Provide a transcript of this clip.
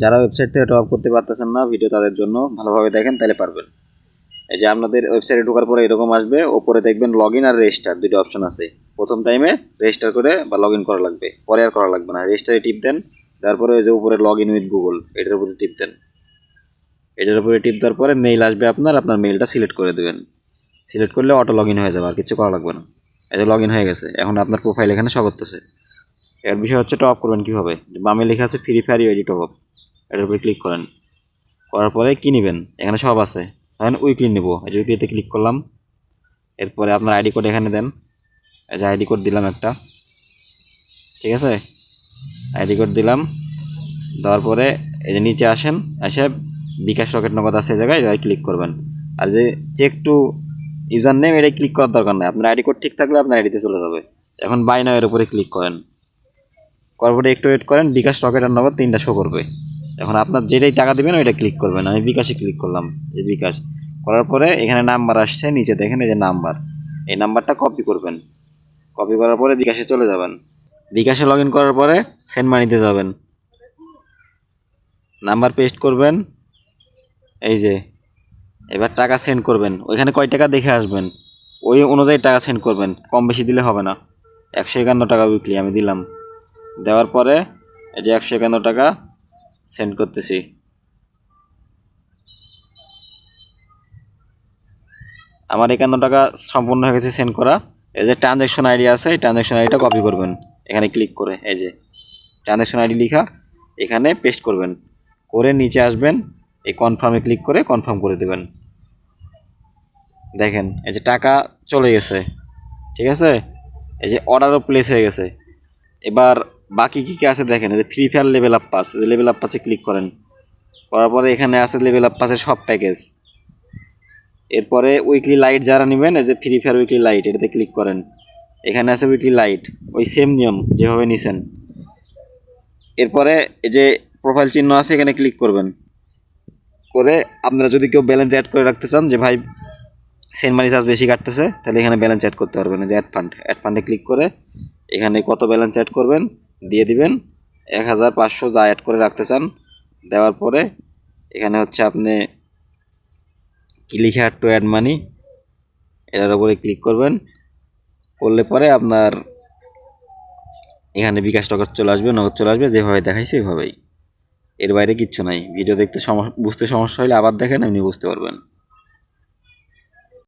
যারা ওয়েবসাইট থেকে top up করতে পারতেছেন না ভিডিও, তাদের জন্য ভালোভাবে দেখেন তাহলে পারবেন। এই যে আপনাদের ওয়েবসাইটে ঢোকার পরে এরকম আসবে, ওপরে দেখবেন লগ ইন আর রেজিস্টার দুটো অপশন আছে। প্রথম টাইমে রেজিস্টার করে বা লগ ইন করা লাগবে, পরে আর করা লাগবে না। রেজিস্টারে টিপ দেন, তারপরে ওই যে উপরে লগ ইন উইথ গুগল এটার উপরে টিপ দেন। এটার উপরে টিপ দেওয়ার পরে মেইল আসবে, আপনার মেইলটা সিলেক্ট করে দেবেন। সিলেক্ট করলে অটো লগ ইন হয়ে যাবে, আর কিছু করা লাগবে না। এই যে লগ ইন হয়ে গেছে, এখন আপনার প্রোফাইল এখানে শো করতেছে। এর বিষয় হচ্ছে টপ আপ করবেন কীভাবে। বামে লেখা আছে free fire UID top up, এটার উপরে ক্লিক করেন। করার পরে কী নেবেন এখানে সব আছে, এখন উইকলি নেবো, এই যে উইকলিতে ক্লিক করলাম। এরপরে আপনার আইডি কোড এখানে দেন, এই যে আইডি কোড দিলাম একটা, ঠিক আছে। আইডি কোড দিলাম, দেওয়ার পরে এই যে নিচে আসেন, এসে বিকাশ রকেট নগদ আছে এই জায়গায় ক্লিক করবেন। আর যে চেক টু ইউজার নেম এটাই ক্লিক করার দরকার নেই, আপনার আইডি কোড ঠিক থাকলে আপনার আইডিতে চলে যাবে। এখন বাই নাও এর উপরে ক্লিক করেন, করার পরে একটু ওয়েট করেন, বিকাশ রকেট আর নগদ তিনটা শো করবে। এখন আপনার যেটাই টাকা দেবেন ওইটা ক্লিক করবেন। আমি বিকাশে ক্লিক করলাম, এই বিকাশ করার পরে এখানে নাম্বার আসছে, নিচে দেখেন এই যে নাম্বার, এই নাম্বারটা কপি করবেন। কপি করার পরে বিকাশে চলে যাবেন। বিকাশে লগ ইন করার পরে সেন্ড মানিতে যাবেন, নাম্বার পেস্ট করবেন, এই যে এবার টাকা সেন্ড করবেন। ওইখানে কয় টাকা দেখে আসবেন, ওই অনুযায়ী টাকা সেন্ড করবেন, কম বেশি দিলে হবে না। 151 টাকা উইকলি আমি দিলাম। দেওয়ার পরে এই যে 151 টাকা সেন্ড করতেছি। আমার 51 টাকা সম্পূর্ণ হয়ে গেছে সেন্ড করা। এই যে ট্রানজ্যাকশন আইডি আছে, এই ট্রানজ্যাকশন আইডিটা কপি করবেন, এখানে ক্লিক করে এই যে ট্রানজ্যাকশন আইডি লেখা এখানে পেস্ট করবেন। করে নিচে আসবেন, এই কনফার্মে ক্লিক করে কনফার্ম করে দেবেন। দেখেন এই যে টাকা চলে গেছে, ঠিক আছে। এই যে অর্ডারও প্লেস হয়ে গেছে। এবার বাকি কী কী আছে দেখেন, এই যে free fire level up pass, এই যে লেভেল আপ পাসে ক্লিক করেন। করার পরে এখানে আছে লেভেল আপ পাসের সব প্যাকেজ। এরপরে উইকলি লাইট যারা নেবেন, এই যে ফ্রি ফায়ার উইকলি লাইট এটাতে ক্লিক করেন। এখানে আছে উইকলি লাইট, ওই সেম নিয়ম যেভাবে নিছেন। এরপরে এই যে প্রোফাইল চিহ্ন আছে এখানে ক্লিক করবেন। করে আপনারা যদি কেউ ব্যালেন্স অ্যাড করে রাখতে চান, যে ভাই সেন্ড মানি চার্জ বেশি কাটতেছে, তাহলে এখানে ব্যালেন্স অ্যাড করতে পারবেন। যে অ্যাড ফান্ডে ক্লিক করে এখানে কত ব্যালেন্স অ্যাড করবেন দিয়ে দিবেন, 1500 যা অ্যাড করে রাখতে চান। দেওয়ার পরে এখানে হচ্ছে আপনি কি লিখে টু অ্যাড মানি, এটার উপরে ক্লিক করবেন। করলে পরে আপনার এখানে বিকাশ টাকা চলে আসবে, নগদ চলে আসবে, যেভাবে দেখাইছে ওইভাবেই। এর বাইরে কিচ্ছু নাই। ভিডিও দেখতে বুঝতে সমস্যা হলে আবার দেখেন, আপনি বুঝতে পারবেন।